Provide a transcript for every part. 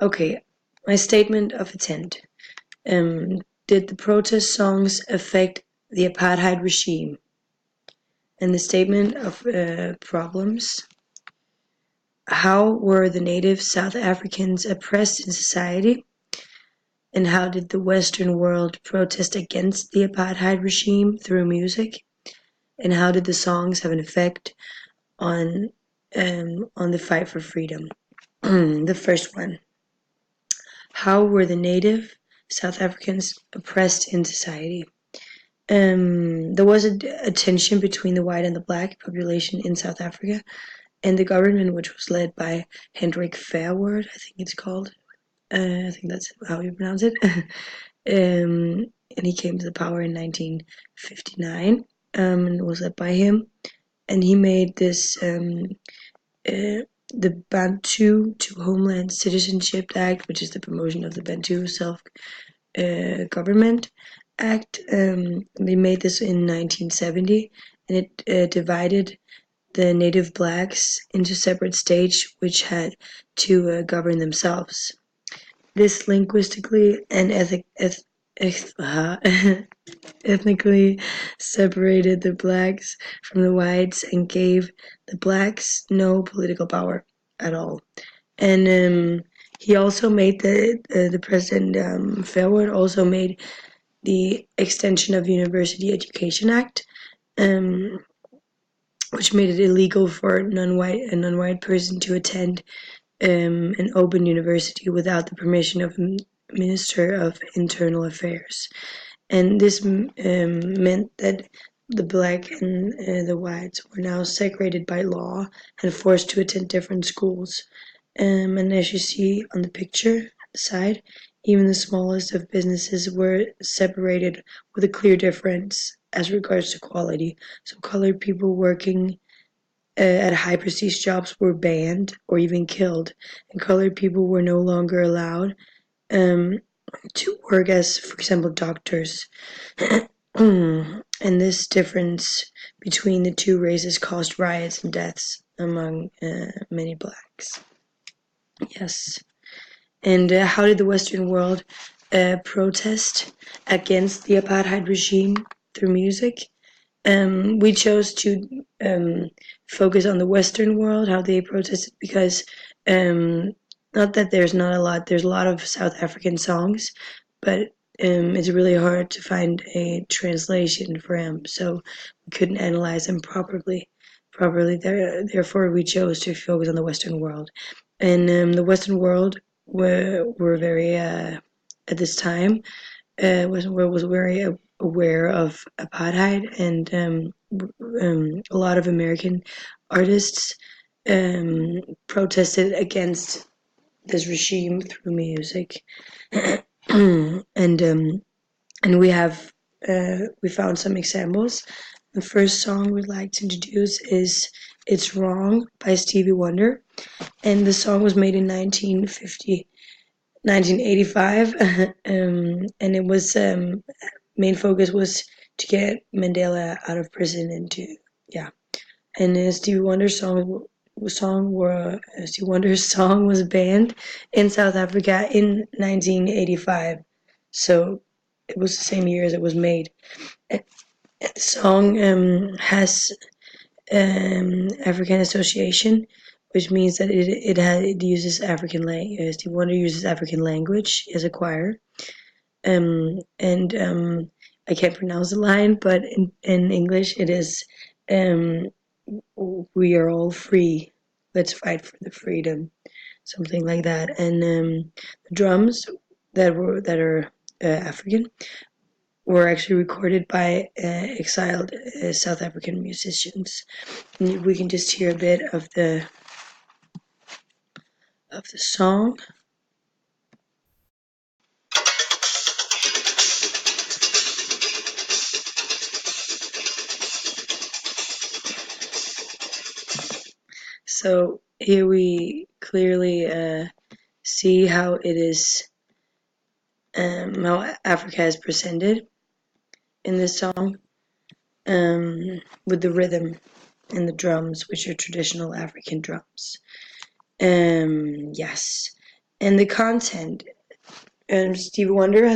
Okay, my statement of intent. Did the protest songs affect the apartheid regime? And the statement of problems. How were the native South Africans oppressed in society? And how did the Western world protest against the apartheid regime through music? And how did the songs have an effect on the fight for freedom? The first one. How were the native South Africans oppressed in society? There was a tension between the white and the black population in South Africa, and the government, which was led by Hendrik Verwoerd, I think it's called. I think that's how you pronounce it. And he came to the power in 1959, and it was led by him. And he made this the Bantu to Homeland Citizenship Act, which is the promotion of the Bantu self government act. They made this in 1970, and it divided the native blacks into separate states which had to govern themselves. This linguistically and ethnically separated the blacks from the whites and gave the blacks no political power at all. And he also made the president Fairwood also made the Extension of University Education Act, which made it illegal for a non-white person to attend an open university without the permission of the Minister of Internal Affairs. And this meant that the black and the whites were now segregated by law and forced to attend different schools. And as you see on the picture at the side, even the smallest of businesses were separated with a clear difference as regards to quality. So colored people working at high prestige jobs were banned or even killed, and colored people were no longer allowed to work as, for example, doctors. And this difference between the two races caused riots and deaths among many blacks. Yes. And how did the Western world protest against the apartheid regime through music? We chose to focus on the Western world, how they protested, because not that there's a lot of South African songs, but it's really hard to find a translation for them, so we couldn't analyze them properly. Therefore, we chose to focus on the Western world, and the Western world were very at this time was very aware of apartheid, and a lot of American artists protested against this regime through music. And we found some examples. The first song we'd like to introduce is "It's Wrong" by Stevie Wonder, and the song was made in 1985, and it was main focus was to get Mandela out of prison and to and Stevie Wonder's song was banned in South Africa in 1985, so it was the same year as it was made. The song has African association, which means that it uses African language. Stevie Wonder uses African language as a choir, and I can't pronounce the line, but in English it is "We are all free. Let's fight for the freedom," something like that. And the drums that are African were actually recorded by exiled South African musicians. And we can just hear a bit of the song. So here we clearly see how it is, how Africa is presented in this song, with the rhythm and the drums, which are traditional African drums. Yes, And the content, Stevie Wonder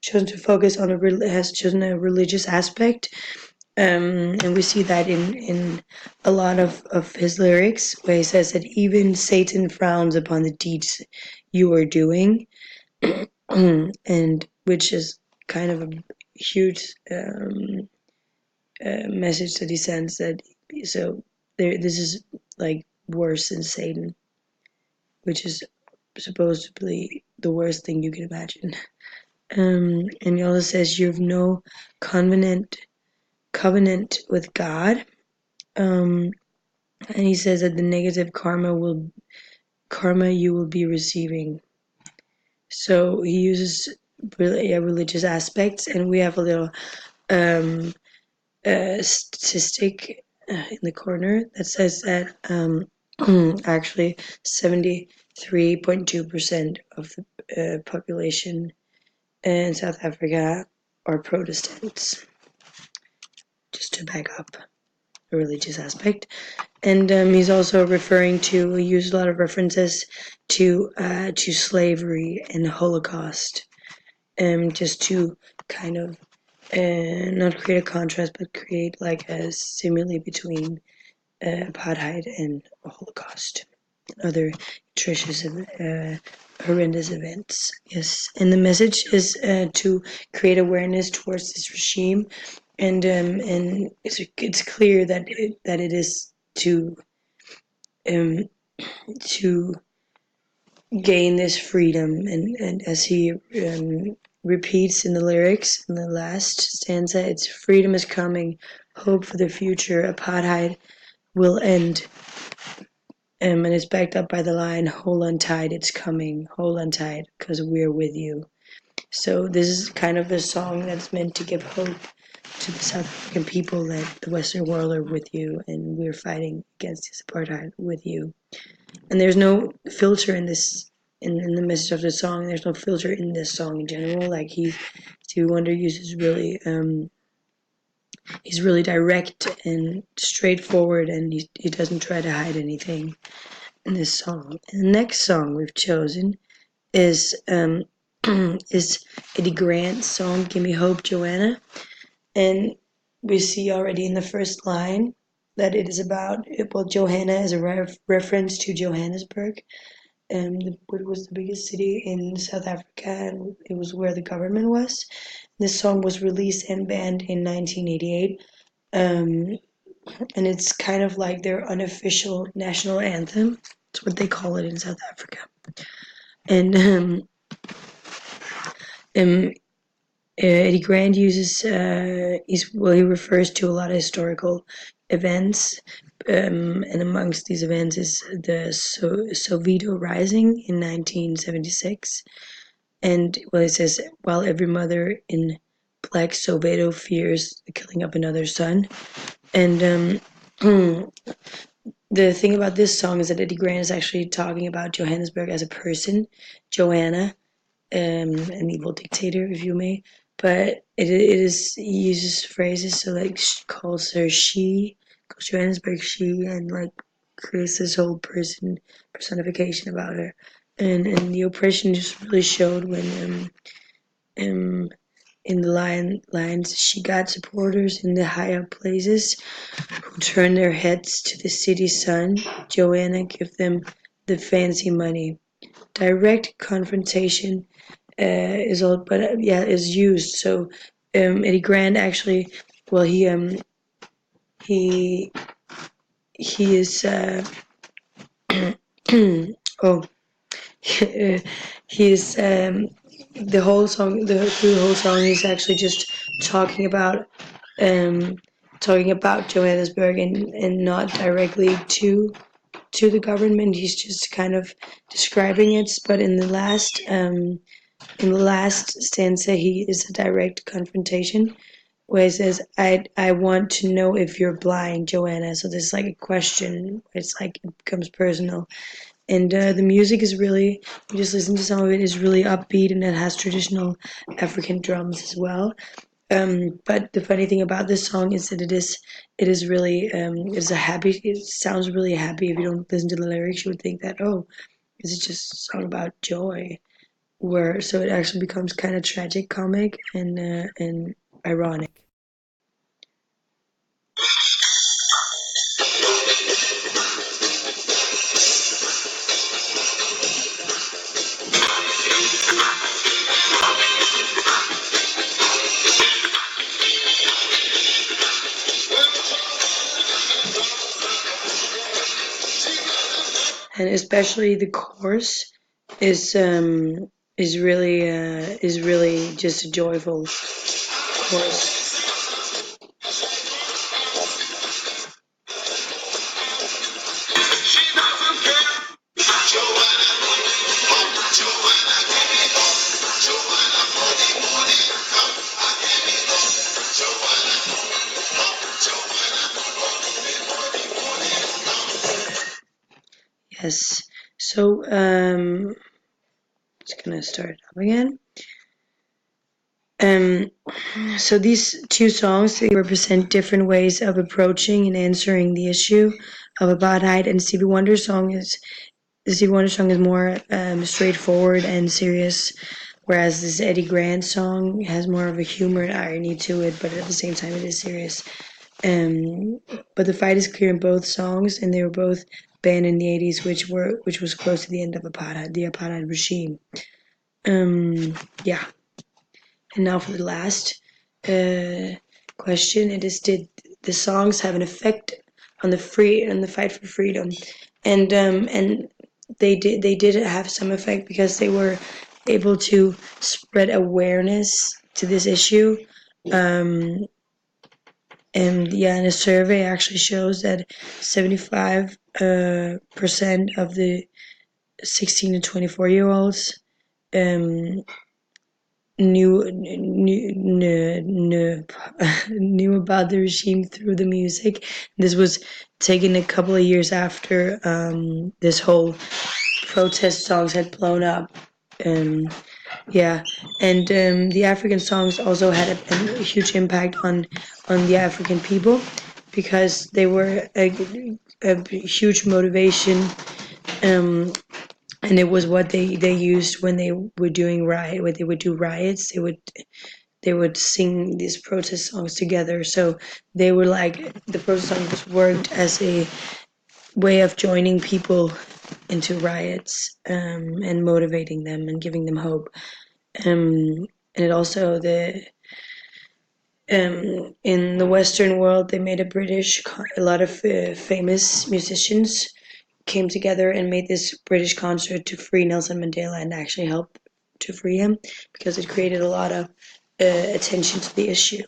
chosen to focus on has chosen a religious aspect, and we see that in a lot of his lyrics, where he says that even Satan frowns upon the deeds you are doing, and which is kind of a huge message that he sends, that so this is like worse than Satan, which is supposedly the worst thing you can imagine. And he also says you have no covenant with God. And he says that the negative karma you will be receiving. So he uses religious aspects, and we have a little statistic in the corner that says that actually 73.2% of the population in South Africa are Protestants, just to back up the religious aspect. And he's also referring to, he used a lot of references to slavery and Holocaust, just to kind of not create a contrast, but create like a simile between apartheid and Holocaust, other atrocious and horrendous events. Yes, and the message is to create awareness towards this regime, and it's clear that it is um, to gain this freedom, and as he repeats in the lyrics in the last stanza, it's freedom is coming, hope for the future, apartheid will end. And it's backed up by the line, hold on tight, it's coming, hold on tight, because we're with you. So this is kind of a song that's meant to give hope to the South African people that the Western world are with you, and we're fighting against this apartheid with you. And there's no filter in this, in the message of the song. There's no filter in this song in general. Like Stevie Wonder uses really, he's really direct and straightforward, and he doesn't try to hide anything in this song. And the next song we've chosen is is Eddie Grant's song "Give Me Hope, Joanna," and we see already in the first line that it is about, well, Johanna is a reference to Johannesburg, what was the biggest city in South Africa, and it was where the government was. This song was released and banned in 1988, and it's kind of like their unofficial national anthem. It's what they call it in South Africa. And Eddie Grant uses, he refers to a lot of historical events, and amongst these events is the Soweto Rising in 1976. And well, it says, while every mother in Black Soweto fears the killing of another son. And the thing about this song is that Eddie Grant is actually talking about Johannesburg as a person, Joanna, an evil dictator, if you may. But he uses phrases, so like calls Johannesburg she, and like creates this whole personification about her. And the oppression just really showed when in the lines, she got supporters in the higher places who turn their heads to the city sun. Joanna give them the fancy money. Direct confrontation is used. So Eddie Grant actually, well, he is oh he's the whole song, through the whole song, he's actually just talking about um Johannesburg, and not directly to the government. He's just kind of describing it. But in the last stanza, he is a direct confrontation, where he says, I want to know if you're blind, Joanna. So this is like a question. It's like it becomes personal. And the music is really, you just listen to some of it, is really upbeat, and it has traditional African drums as well. But the funny thing about this song is that it is really, it sounds really happy. If you don't listen to the lyrics, you would think that, oh, This is just a song about joy, where so it actually becomes kind of tragic, comic, and ironic. And especially the chorus is um is really just a joyful chorus. Yes. So just gonna start it up again. Um, so these two songs, they represent different ways of approaching and answering the issue of apartheid. And the Stevie Wonder song is more straightforward and serious, whereas this Eddie Grant song has more of a humor and irony to it, but at the same time it is serious. Um, but the fight is clear in both songs, and they were both banned in the 80s, which was close to the end of the apartheid regime. Yeah. And now for the last question, it is: did the songs have an effect on the fight for freedom? And they did have some effect because they were able to spread awareness to this issue. Um, and yeah, and a survey actually shows that 75% of the 16 to 24-year-olds um, knew knew about the regime through the music. This was taken a couple of years after this whole protest songs had blown up. Um, yeah, and the African songs also had a huge impact on the African people because they were a huge motivation, um, and it was what they used when they were doing when they would do riots. They would sing these protest songs together. So they were like the protest songs worked as a way of joining people into riots, and motivating them and giving them hope. And it also the in the Western world, they made a lot of famous musicians came together and made this British concert to free Nelson Mandela and actually help to free him because it created a lot of attention to the issue.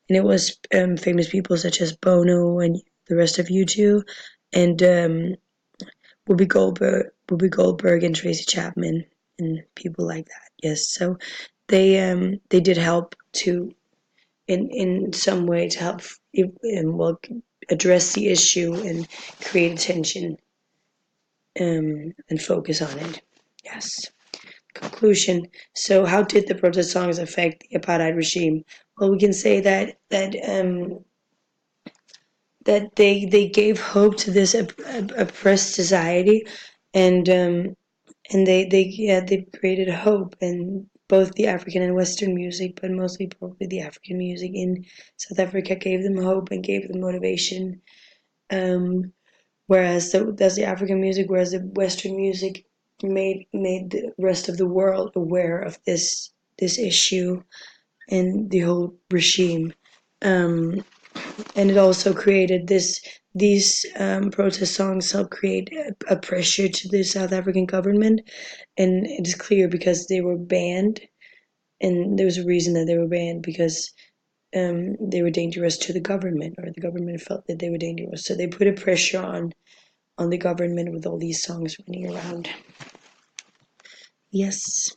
And it was famous people such as Bono and the rest of U2 and Whoopi Goldberg and Tracy Chapman and people like that. Yes, so they did help to in some way to help well address the issue and create attention and focus on it. Yes. Conclusion. So, how did the protest songs affect the apartheid regime? Well, we can say that they gave hope to this oppressed society, and they created hope in both the African and Western music, but mostly probably the African music in South Africa gave them hope and gave them motivation. Um, that's the African music, whereas the Western music made the rest of the world aware of this issue and the whole regime. Um, and it also created these protest songs helped create a pressure to the South African government, and it is clear because they were banned, and there was a reason that they were banned because they were dangerous to the government, or the government felt that they were dangerous, so they put a pressure on the government with all these songs running around. Yes.